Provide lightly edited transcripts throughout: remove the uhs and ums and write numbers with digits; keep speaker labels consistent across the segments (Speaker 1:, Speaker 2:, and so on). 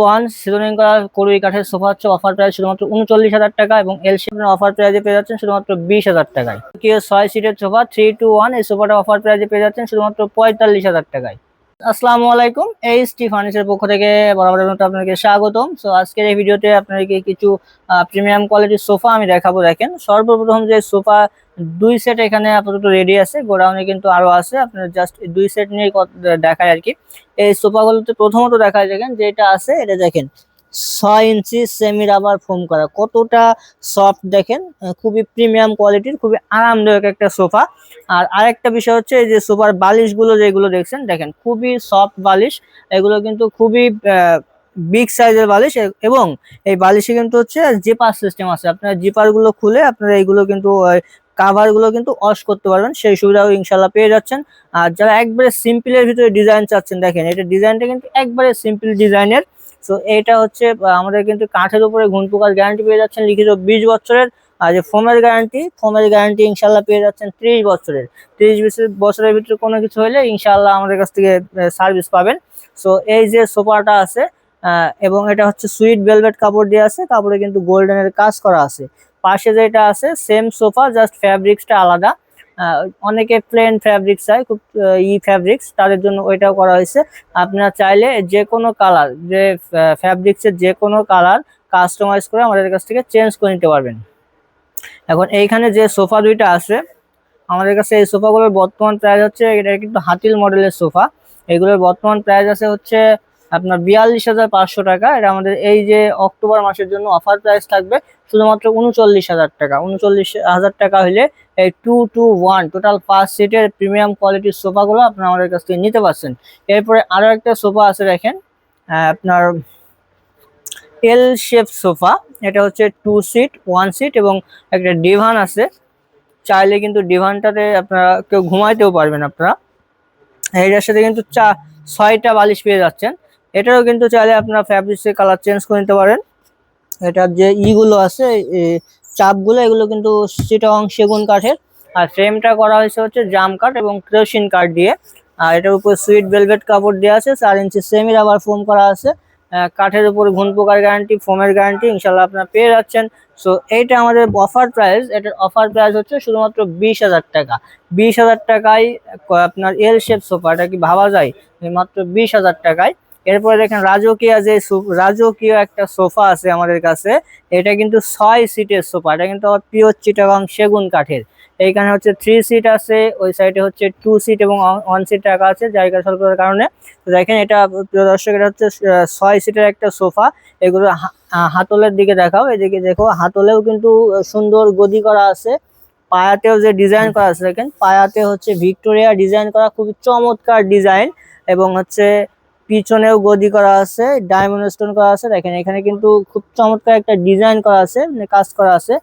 Speaker 1: One seasoning করা করুই কাঠের sofa হচ্ছে অফার প্রাইস শুধুমাত্র 39,000 টাকা এবং এল শেপের অফার প্রাইসে পেয়ে যাচ্ছেন শুধুমাত্র 20,000 টাকায়। কি 6 সিটের সোফা 3-2-1 এই সোফাটা অফার প্রাইসে পেয়ে যাচ্ছেন শুধুমাত্র 45,000 টাকায়। আসসালামু আলাইকুম, এইচটি ফার্নিচারের পক্ষ থেকে বরাবরের মতো আপনাকে স্বাগতম। সো আজকের এই ভিডিওতে আপনাদেরকে কিছু প্রিমিয়াম কোয়ালিটির সোফা আমি দেখাবো। দেখেন, সর্বপ্রথম যে সোফা 2 সেট এখানে আপাতত রেডি আছে, গোডাউনে কিন্তু আরো আছে। আপনার জাস্ট 2 সেট নিয়ে দেখায় আর কি। এই সোফাগুলোতে প্রথমত দেখায়, দেখেন যেটা আছে এটা দেখেন 6 ইঞ্চি সেমি রাবার ফোম করা, কতটা সফট দেখেন, খুবই প্রিমিয়াম কোয়ালিটির, খুবই আরামদায়ক একটা সোফা। আর আরেকটা বিষয় হচ্ছে এই যে সোফার বালিশগুলো যেগুলো দেখছেন, দেখেন খুবই সফট বালিশ, এগুলো কিন্তু খুবই বিগ সাইজের বালিশ। এবং এই বালিশে কিন্তু হচ্ছে জিপার সিস্টেম আছে, আপনার জিপার গুলো খুলে আপনারা এইগুলো কিন্তু কাভার গুলো কিন্তু ওয়াশ করতে পারবেন, সেই সুবিধাও ইনশাল্লাহ পেয়ে যাচ্ছেন। আর যারা একবারে সিম্পলের ভিতরে ডিজাইন চাচ্ছেন, দেখেন এটা ডিজাইনটা কিন্তু একবারে সিম্পল ডিজাইনের। তো এটা হচ্ছে আমাদের কিন্তু কাঠের উপরে ঘুণ পোকার গ্যারান্টি পেয়ে যাচ্ছেন লিখিত 20 বছরের। আর যে ফোমের গ্যারান্টি ইনশাল্লাহ পেয়ে যাচ্ছেন 30 বছরের। 30 বছরের ভিতরে কোনো কিছু হলে ইনশাল্লাহ আমাদের কাছ থেকে সার্ভিস পাবেন। সো এই যে সোফাটা আছে, এবং এটা হচ্ছে সুইট ভেলভেট কাপড় দিয়ে আছে, কাপড়ে কিন্তু গোল্ডেনের কাজ করা আছে। পাশে যেটা আছে সেম সোফা, জাস্ট ফ্যাব্রিক্সটা আলাদা। অনেকে প্লেন ফ্যাব্রিক্স চায়, খুব ফ্যাব্রিক্স, তাদের জন্য ওইটাও করা হয়েছে। আপনারা চাইলে যে কোনো কালার, যে ফ্যাব্রিক্সের যে কোনো কালার কাস্টমাইজ করে আমাদের কাছ থেকে চেঞ্জ করে নিতে পারবেন। এখন এইখানে যে সোফা দুইটা আছে আমাদের কাছে, এই সোফাগুলোর বর্তমান প্রাইস হচ্ছে, এটা কিন্তু হাতিল মডেলের সোফা, এগুলোর বর্তমান প্রাইস আছে হচ্ছে আপনার 42,500 টাকা। এটা আমাদের এই যে অক্টোবর মাসের জন্য অফার প্রাইস থাকবে শুধুমাত্র 39,000 টাকা। 39,000 টাকা হলে এই 2-2-1 টোটাল 5 সিটের প্রিমিয়াম কোয়ালিটির সোফাগুলো আপনারা আমাদের কাছ থেকে নিতে পারছেন। এরপরে আরো একটা সোফা আছে, দেখেন আপনার এল শেপ সোফা, এটা হচ্ছে 2 সিট 1 সিট এবং একটা ডিভান আছে। চাইলে কিন্তু ডিভানটাতে আপনারা কেউ ঘুমাইতেও পারবেন আপনারা। এটার সাথে কিন্তু 6টা বালিশ পেয়ে যাচ্ছেন। এটারও কিন্তু চাইলে আপনারা ফ্যাব্রিক্সের কালার চেঞ্জ করে নিতে পারেন। এটার যে ইগুলো আছে, চাপগুলো, এগুলো কিন্তু চিটাগং সেগুন কাঠের। আর ফ্রেমটা করা হয়েছে হচ্ছে জাম কাঠ এবং ক্রোশিন কাঠ দিয়ে। আর এটার উপর সুইট ভেলভেট কাপড় দেওয়া আছে, 4 ইঞ্চি সেমি রাবার ফোম করা আছে। কাঠের উপর ঘুণ পোকার গ্যারান্টি, ফোমের গ্যারান্টি ইনশাল্লাহ আপনারা পেয়ে যাচ্ছেন। সো এইটা আমাদের অফার প্রাইস, এটার অফার প্রাইস হচ্ছে শুধুমাত্র 20,000 টাকা। 20,000 টাকায় আপনার এল শেপ সোফা, এটা কি ভাবা যায়, মাত্র 20,000 টাকায়। এরপরে দেখেন রাজকীয় একটা সোফা আছে আমাদের কাছে। এটা কিন্তু 6 সিটের সোফা, এটা কিন্তু আবার পিওর চিটাগং সেগুন কাঠের। এইখানে হচ্ছে 3 সিট আছে, ওই সাইডে হচ্ছে 2 সিট এবং 1 সিট রাখা আছে জায়গা স্বল্পতার কারণে। তো দেখেন এটা, প্রিয় দর্শক, এটা হচ্ছে 6 সিটের একটা সোফা। এগুলো হাতলের দিকে দেখাও, এদিকে দেখো, হাতলেও কিন্তু সুন্দর গদি করা আছে। পায়াতেও যে ডিজাইন করা আছে, দেখেন পায়াতে হচ্ছে ভিক্টোরিয়া ডিজাইন করা, খুবই চমৎকার ডিজাইন। এবং হচ্ছে পিছনেও গদি করা আছে, ডায়মন্ড স্টোন করা আছে। দেখেন এখানে কিন্তু খুব চমৎকার একটা ডিজাইন করা আছে, মানে কাজ করা আছে।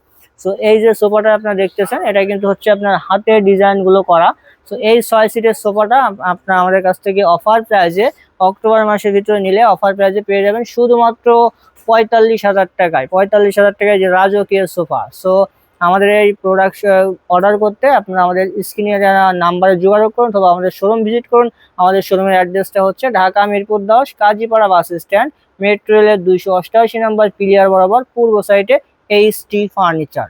Speaker 1: সো এই যে সোফাটা আপনারা দেখতেছেন, এটা কিন্তু হচ্ছে আপনার হাতের ডিজাইন গুলো করা। সো এই 6 সিটের সোফাটা আপনার আমাদের কাছ থেকে অফার প্রাইজে অক্টোবর মাসের ভিতরে নিলে অফার প্রাইজে পেয়ে যাবেন শুধুমাত্র 45,000 টাকায়। 45,000 টাকায় যে রাজকীয় সোফা। সো আমাদের এই প্রোডাক্ট অর্ডার করতে আপনারা আমাদের স্ক্রিনে যারা নাম্বারে যোগাযোগ করুন অথবা আমাদের শোরুম ভিজিট করুন। আমাদের শোরুমের অ্যাড্রেসটা হচ্ছে Dhaka Mirpur 10 Kazipara bus stand, metro রেলের 288 নম্বর পিলিয়ার বরাবর পূর্ব সাইডে এইচটি ফার্নিচার।